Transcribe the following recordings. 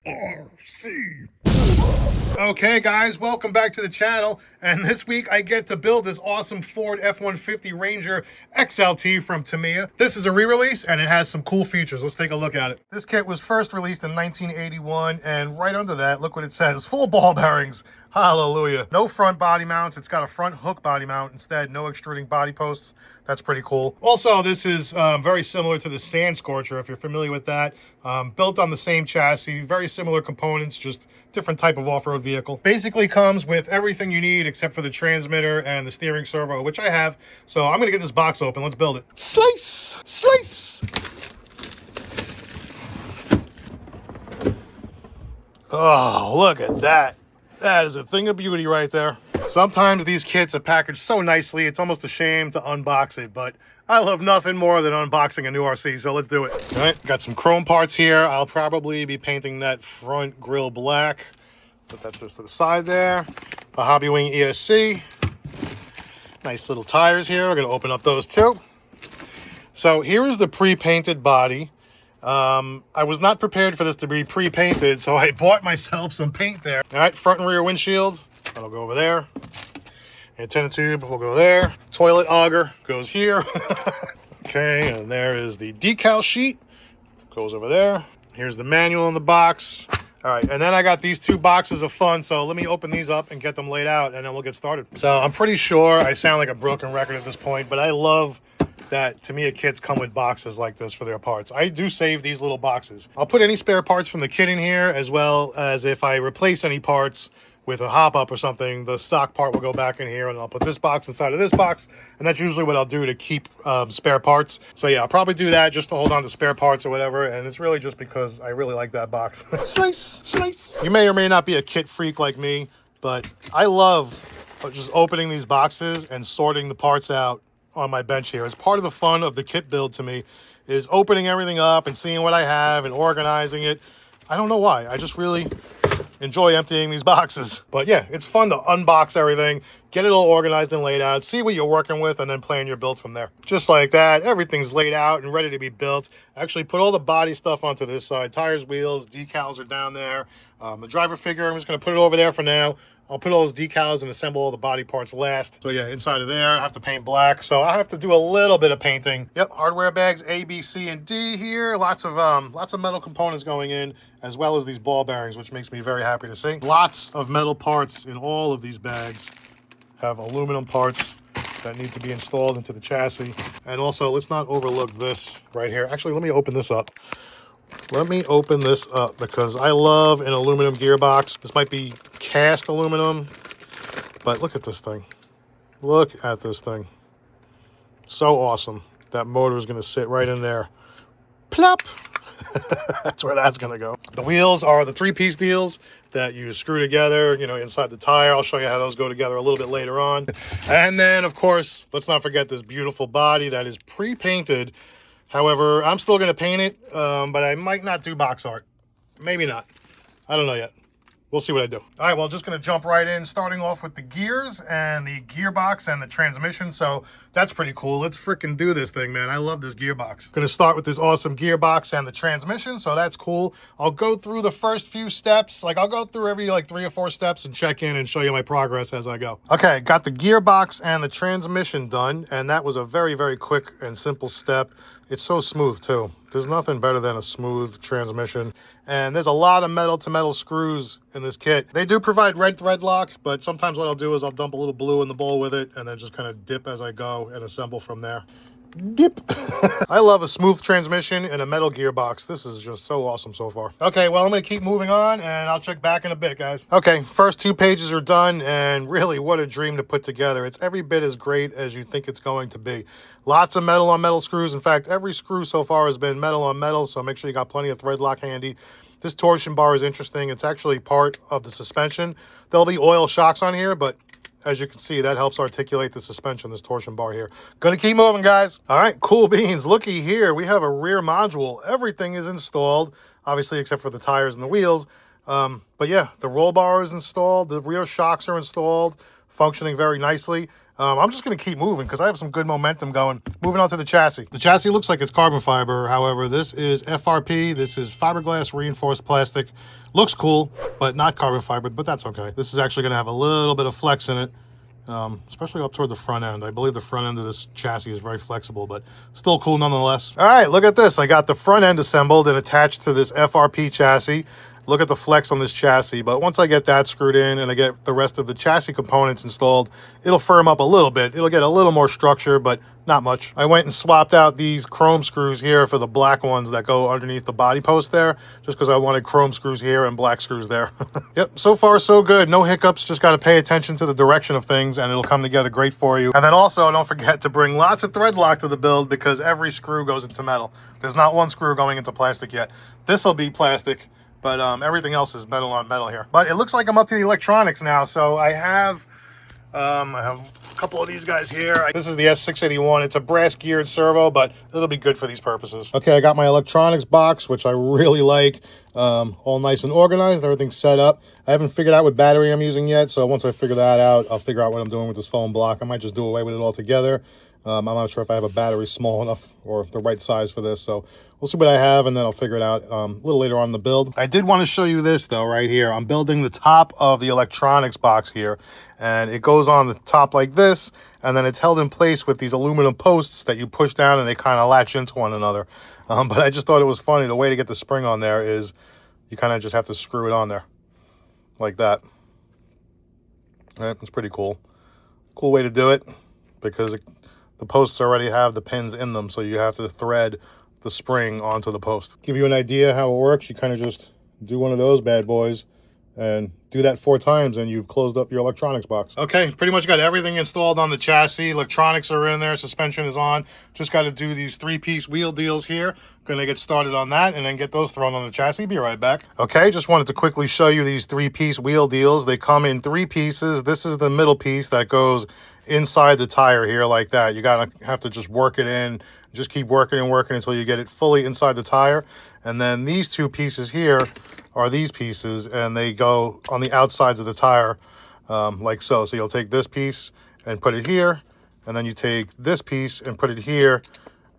RC. Okay guys, welcome back to the channel, and this week I get to build this awesome Ford F-150 Ranger XLT from Tamiya. This is a re-release and it has some cool features. Let's take a look at it. This kit was first released in 1981, and right under that, look what it says: full ball bearings. Hallelujah. No front body mounts. It's got a front hook body mount instead. No extruding body posts. That's pretty cool. Also, this is very similar to the Sand Scorcher, if you're familiar with that. Built on the same chassis, very similar components, just different type of off-road vehicle. Basically comes with everything you need except for the transmitter and the steering servo, which I have. So I'm gonna get this box open. Let's build it. Slice! Slice! Oh, look at that. That is a thing of beauty right there. Sometimes these kits are packaged so nicely, it's almost a shame to unbox it, but I love nothing more than unboxing a new RC, so let's do it. All right, got some chrome parts here. I'll probably be painting that front grille black. Put that just to the side there. A Hobby Wing ESC. Nice little tires here. We're gonna open up those too. So here is the pre-painted body. I was not prepared for this to be pre-painted, so I bought myself some paint there. All right, front and rear windshield, that'll go over there. Antenna tube will go there. Toilet auger goes here. Okay, and there is the decal sheet, goes over there. Here's the manual in the box. All right, and then I got these two boxes of fun, so let me open these up and get them laid out, and then we'll get started. So I'm pretty sure I sound like a broken record at this point, but I love that Tamiya kits come with boxes like this for their parts. I do save these little boxes. I'll put any spare parts from the kit in here, as well as if I replace any parts with a hop-up or something, the stock part will go back in here, and I'll put this box inside of this box, and that's usually what I'll do to keep spare parts. So yeah, I'll probably do that just to hold on to spare parts or whatever, and it's really just because I really like that box. Slice! Slice! You may or may not be a kit freak like me, but I love just opening these boxes and sorting the parts out on my bench here. As part of the fun of the kit build to me is opening everything up and seeing what I have and organizing it. I don't know why. I just really enjoy emptying these boxes. But yeah, it's fun to unbox everything, get it all organized and laid out, see what you're working with, and then plan your build from there. Just like that, everything's laid out and ready to be built. I actually put all the body stuff onto this side. Tires, wheels, decals are down there. The driver figure, I'm just going to put it over there for now. I'll put all those decals and assemble all the body parts last. So yeah, inside of there, I have to paint black. So I have to do a little bit of painting. Yep, hardware bags A, B, C, and D here. Lots of metal components going in, as well as these ball bearings, which makes me very happy to see. Lots of metal parts in all of these bags. Have aluminum parts that need to be installed into the chassis. And also, let's not overlook this right here. Actually, let me open this up. Let me open this up because I love an aluminum gearbox. This might be cast aluminum, but look at this thing. Look at this thing. So awesome. That motor is going to sit right in there. Plop! That's where that's going to go. The wheels are the three-piece deals that you screw together, you know, inside the tire. I'll show you how those go together a little bit later on. And then, of course, let's not forget this beautiful body that is pre-painted. However, I'm still going to paint it, but I might not do box art. Maybe not. I don't know yet. We'll see what I do. All right, well, just going to jump right in, starting off with the gears and the gearbox and the transmission. So that's pretty cool. Let's freaking do this thing, man. I love this gearbox. Going to start with this awesome gearbox and the transmission, so that's cool. I'll go through the first few steps. Like, I'll go through every, 3 or 4 steps and check in and show you my progress as I go. Okay, got the gearbox and the transmission done, and that was a very, very quick and simple step. It's so smooth, too. There's nothing better than a smooth transmission. And there's a lot of metal-to-metal screws in this kit. They do provide red thread lock, but sometimes what I'll do is I'll dump a little blue in the bowl with it and then just kind of dip as I go and assemble from there. Dip. I love a smooth transmission and a metal gearbox. This is just so awesome so far. Okay, well, I'm going to keep moving on, and I'll check back in a bit, guys. Okay, first 2 pages are done, and really, what a dream to put together. It's every bit as great as you think it's going to be. Lots of metal on metal screws. In fact, every screw so far has been metal on metal, so make sure you got plenty of thread lock handy. This torsion bar is interesting. It's actually part of the suspension. There'll be oil shocks on here, but as you can see, that helps articulate the suspension, this torsion bar here. Gonna keep moving, guys. All right, cool beans. Looky here. We have a rear module. Everything is installed, obviously, except for the tires and the wheels. But yeah, the roll bar is installed. The rear shocks are installed, functioning very nicely. I'm just going to keep moving because I have some good momentum going. Moving on to the chassis. The chassis looks like it's carbon fiber. However, this is FRP. This is fiberglass reinforced plastic. Looks cool, but not carbon fiber, but that's okay. This is actually going to have a little bit of flex in it, especially up toward the front end. I believe the front end of this chassis is very flexible, but still cool nonetheless. All right, look at this. I got the front end assembled and attached to this FRP chassis. Look at the flex on this chassis, but once I get that screwed in and I get the rest of the chassis components installed, it'll firm up a little bit. It'll get a little more structure, but not much. I went and swapped out these chrome screws here for the black ones that go underneath the body post there, just because I wanted chrome screws here and black screws there. Yep, so far so good. No hiccups, just got to pay attention to the direction of things and it'll come together great for you. And then also, don't forget to bring lots of thread lock to the build because every screw goes into metal. There's not one screw going into plastic yet. This will be plastic, but everything else is metal on metal here. But it looks like I'm up to the electronics now. So I have a couple of these guys here. This is the S681. It's a brass geared servo, but it'll be good for these purposes. Okay, I got my electronics box, which I really like. All nice and organized. Everything's set up. I haven't figured out what battery I'm using yet. So once I figure that out, I'll figure out what I'm doing with this foam block. I might just do away with it altogether. I'm not sure if I have a battery small enough or the right size for this, so we'll see what I have, and then I'll figure it out a little later on in the build. I did want to show you this, though, right here. I'm building the top of the electronics box here, and it goes on the top like this, and then it's held in place with these aluminum posts that you push down, and they kind of latch into one another. But I just thought it was funny. The way to get the spring on there is you kind of just have to screw it on there like that. That's pretty cool. Cool way to do it, because the posts already have the pins in them, so you have to thread the spring onto the post. Give you an idea how it works, you kind of just do one of those bad boys and do that 4 times and you've closed up your electronics box. Okay, pretty much got everything installed on the chassis. Electronics are in there, suspension is on. Just got to do these 3-piece wheel deals here. Gonna get started on that and then get those thrown on the chassis. Be right back. Okay, just wanted to quickly show you these 3-piece wheel deals. They come in 3 pieces. This is the middle piece that goes inside the tire here like that. You gotta have to just work it in, just keep working and working until you get it fully inside the tire. And then these 2 pieces here are these pieces, and they go on the outsides of the tire like so. So you'll take this piece and put it here, and then you take this piece and put it here,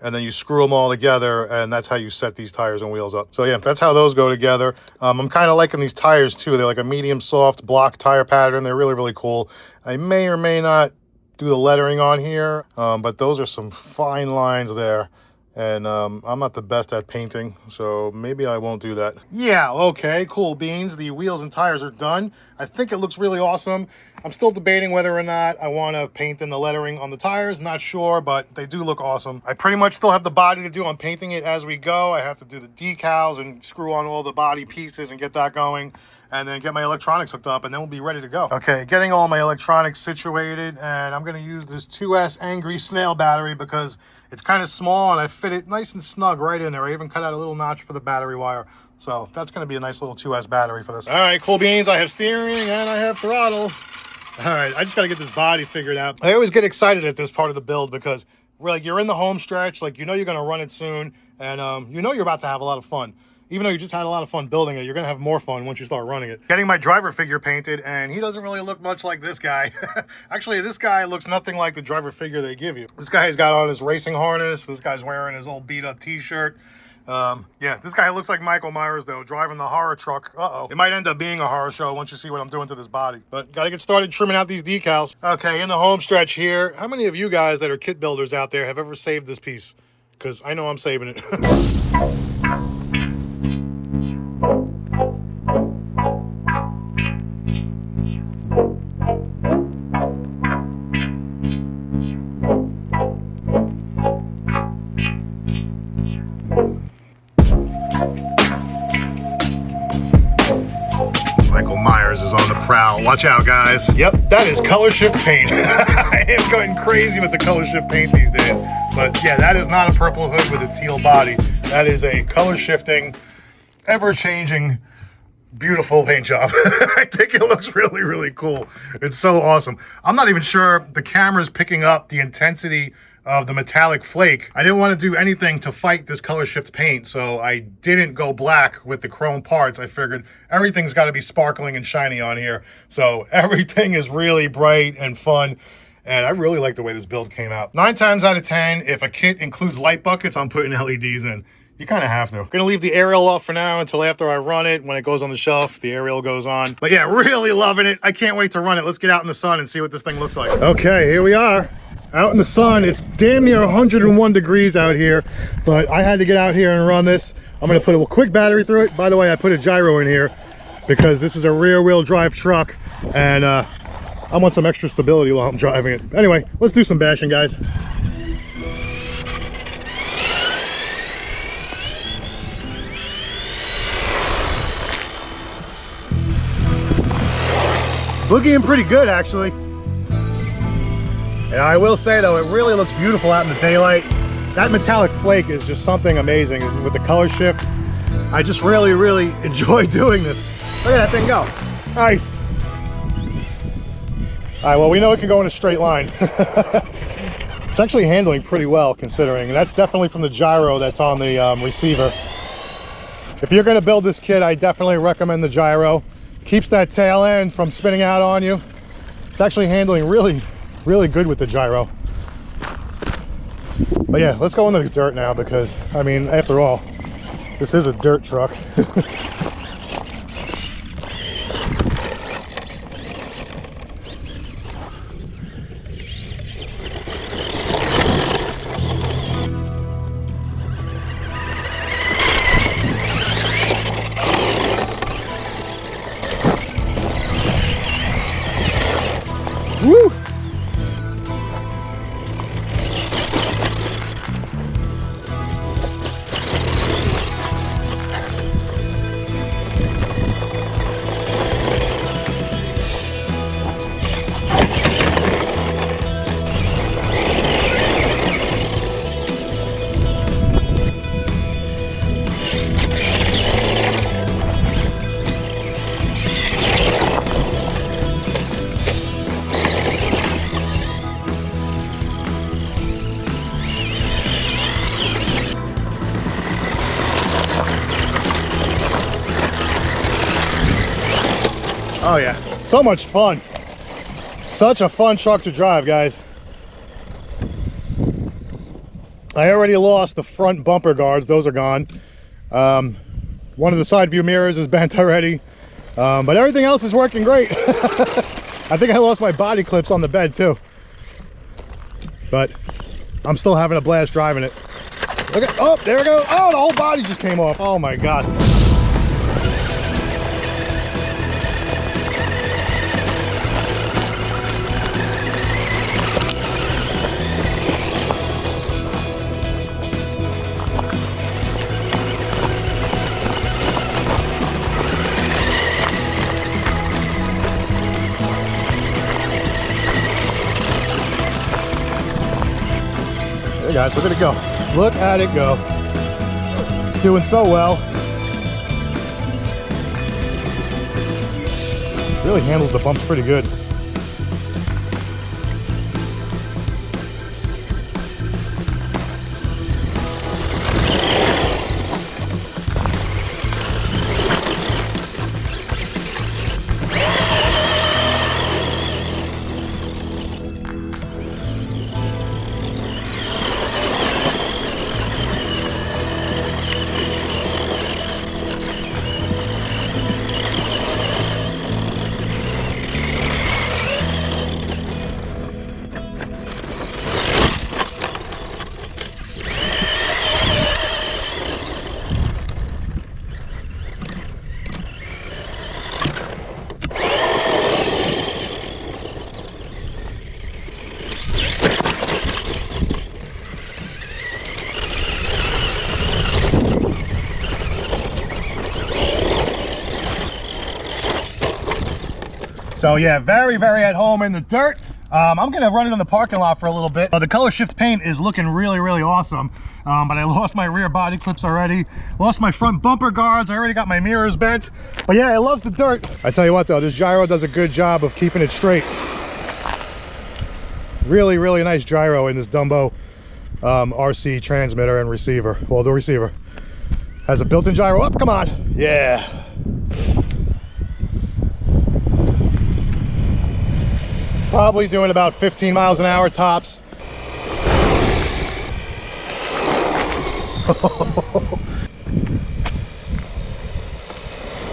and then you screw them all together, and that's how you set these tires and wheels up. So yeah, that's how those go together. I'm kind of liking these tires too. They're like a medium soft block tire pattern. They're really, really cool. I may or may not do the lettering on here, but those are some fine lines there. And I'm not the best at painting, so maybe I won't do that. Yeah, okay, cool beans. The wheels and tires are done. I think it looks really awesome. I'm still debating whether or not I want to paint in the lettering on the tires. Not sure, but they do look awesome. I pretty much still have the body to do. I'm painting it as we go. I have to do the decals and screw on all the body pieces and get that going, and then get my electronics hooked up, and then we'll be ready to go. Okay, getting all my electronics situated, and I'm going to use this 2S Angry Snail battery because it's kind of small, and I fit it nice and snug right in there. I even cut out a little notch for the battery wire. So that's going to be a nice little 2S battery for this. All right, cool beans. I have steering and I have throttle. All right, I just got to get this body figured out. I always get excited at this part of the build because you're in the home stretch, like you know you're going to run it soon, and you know you're about to have a lot of fun. Even though you just had a lot of fun building it, you're going to have more fun once you start running it. Getting my driver figure painted, and he doesn't really look much like this guy. Actually, this guy looks nothing like the driver figure they give you. This guy's got on his racing harness. This guy's wearing his old beat-up t-shirt. Yeah, this guy looks like Michael Myers, though, driving the horror truck. Uh-oh. It might end up being a horror show once you see what I'm doing to this body. But got to get started trimming out these decals. Okay, in the home stretch here, how many of you guys that are kit builders out there have ever saved this piece? Because I know I'm saving it. Michael Myers is on the prowl. Watch out, guys. Yep, that is color shift paint. I am going crazy with the color shift paint these days. But yeah, that is not a purple hood with a teal body. That is a color shifting, ever-changing, beautiful paint job. I think it looks really, really cool. It's so awesome. I'm not even sure the camera's picking up the intensity of the metallic flake. I didn't want to do anything to fight this color shift paint, so I didn't go black with the chrome parts. I figured everything's got to be sparkling and shiny on here. So everything is really bright and fun. And I really like the way this build came out. 9 times out of 10, if a kit includes light buckets, I'm putting LEDs in. You kind of have to. I'm gonna leave the aerial off for now until after I run it. When it goes on the shelf, the aerial goes on. But yeah, really loving it. I can't wait to run it. Let's get out in the sun and see what this thing looks like. Okay, here we are. Out in the sun. It's damn near 101 degrees out here, but I had to get out here and run this. I'm gonna put a quick battery through it. By the way, I put a gyro in here because this is a rear-wheel drive truck, and I want some extra stability while I'm driving it. Anyway, let's do some bashing, guys. Boogieing pretty good, actually. And I will say though, it really looks beautiful out in the daylight. That metallic flake is just something amazing with the color shift. I just really enjoy doing this. Look at that thing go. Nice. All right, well, we know it can go in a straight line. It's actually handling pretty well considering, and that's definitely from the gyro that's on the receiver. If you're gonna build this kit, I definitely recommend the gyro. Keeps that tail end from spinning out on you. It's actually handling really good with the gyro. But yeah, let's go into the dirt now because, I mean, after all, this is a dirt truck. Woo! Oh yeah, so much fun. Such a fun truck to drive, guys. I already lost the front bumper guards. Those are gone. One of the side view mirrors is bent already. But everything else is working great. I think I lost my body clips on the bed too. But I'm still having a blast driving it. Look at, oh, there we go. Oh, the whole body just came off. Oh my God. Hey guys, look at it go. Look at it go. It's doing so well. Really handles the bumps pretty good. So yeah, very at home in the dirt. I'm gonna run it in the parking lot for a little bit. The color shift paint is looking really awesome. But I lost my rear body clips already. Lost my front bumper guards. I already got my mirrors bent. But yeah, it loves the dirt. I tell you what though, this gyro does a good job of keeping it straight. Really nice gyro in this Dumbo RC transmitter and receiver. Well, the receiver has a built-in gyro. Up, come on. Yeah. probably doing about 15 miles an hour tops.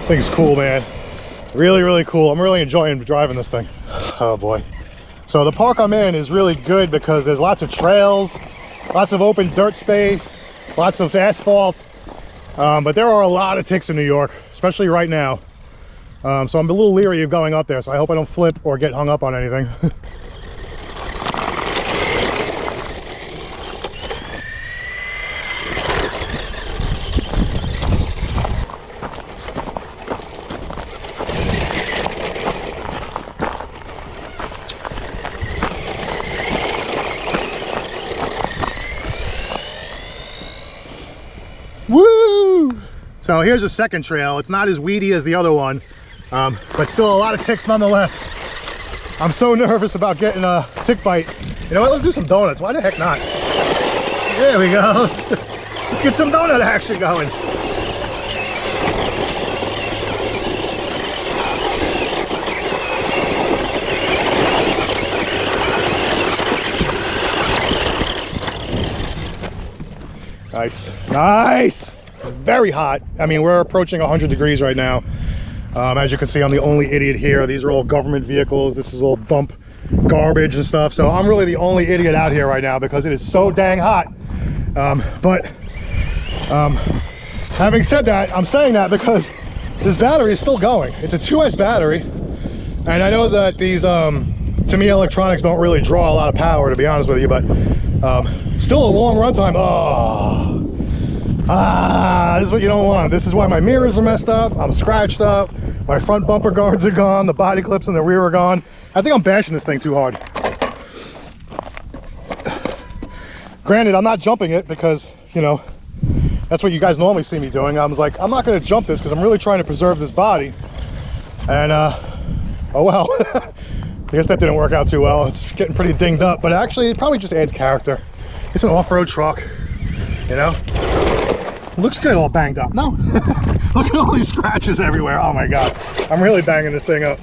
Thing's cool, man. Really, really cool. I'm really enjoying driving this thing. Oh boy. So the park I'm in is really good because there's lots of trails, lots of open dirt space, lots of asphalt. But there are a lot of ticks in New York, especially right now. So I'm a little leery of going up there, so I hope I don't flip or get hung up on anything. Woo! So here's a second trail. It's not as weedy as the other one, but still a lot of ticks nonetheless. I'm so nervous about getting a tick bite. You know what? Let's do some donuts. Why the heck not? There we go. Let's get some donut action going. Nice, nice. It's very hot. I mean, we're approaching 100 degrees right now. As you can see, I'm the only idiot here. These are all government vehicles. This is all dump garbage and stuff. So I'm really the only idiot out here right now because it is so dang hot. Having said that, I'm saying that because this battery is still going. It's a 2S battery. And I know that these Tamiya electronics don't really draw a lot of power, to be honest with you, but still a long run time. This is what you don't want. This is why my mirrors are messed up. I'm scratched up. My front bumper guards are gone. The body clips in the rear are gone. I think I'm bashing this thing too hard. Granted, I'm not jumping it because, you know, that's what you guys normally see me doing. I was like, I'm not going to jump this because I'm really trying to preserve this body. And, oh well. I guess that didn't work out too well. It's getting pretty dinged up, but actually it probably just adds character. It's an off-road truck, you know? It looks good all banged up. No, look at all these scratches everywhere. Oh my God, I'm really banging this thing up.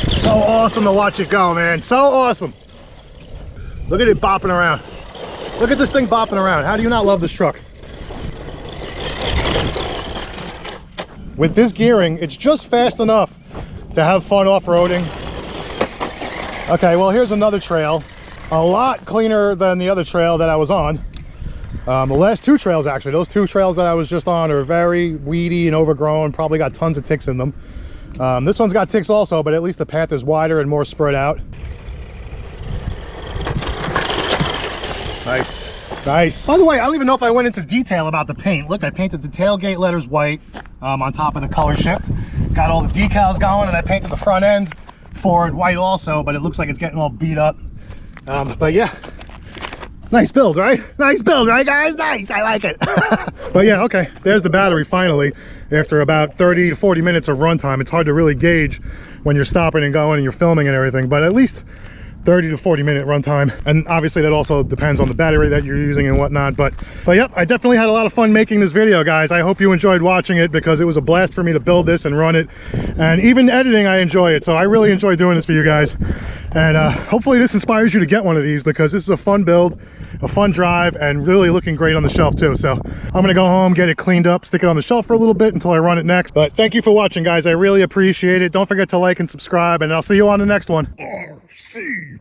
So awesome to watch it go, man. So awesome. Look at it bopping around. Look at this thing bopping around. How do you not love this truck? With this gearing, it's just fast enough to have fun off-roading. Okay, well, here's another trail. A lot cleaner than the other trail that I was on. The last two trails, actually, those two trails that I was just on are very weedy and overgrown, probably got tons of ticks in them. This one's got ticks also, but at least the path is wider and more spread out. Nice, nice. By the way, I don't even know if I went into detail about the paint. Look, I painted the tailgate letters white on top of the color shift. Got all the decals going, and I painted the front end forward white also, but it looks like it's getting all beat up. But yeah, nice build, right? Nice build, right, guys? Nice, I like it. But yeah, okay, there's the battery finally. After about 30 to 40 minutes of runtime, it's hard to really gauge when you're stopping and going and you're filming and everything, but at least 30 to 40 minute runtime. And obviously that also depends on the battery that you're using and whatnot. But yep, I definitely had a lot of fun making this video, guys. I hope you enjoyed watching it because it was a blast for me to build this and run it. And even editing, I enjoy it. So I really enjoy doing this for you guys. And hopefully this inspires you to get one of these because this is a fun build, a fun drive, and really looking great on the shelf too. So I'm gonna go home, get it cleaned up, stick it on the shelf for a little bit until I run it next. But thank you for watching, guys. I really appreciate it. Don't forget to like and subscribe, and I'll see you on the next one. RC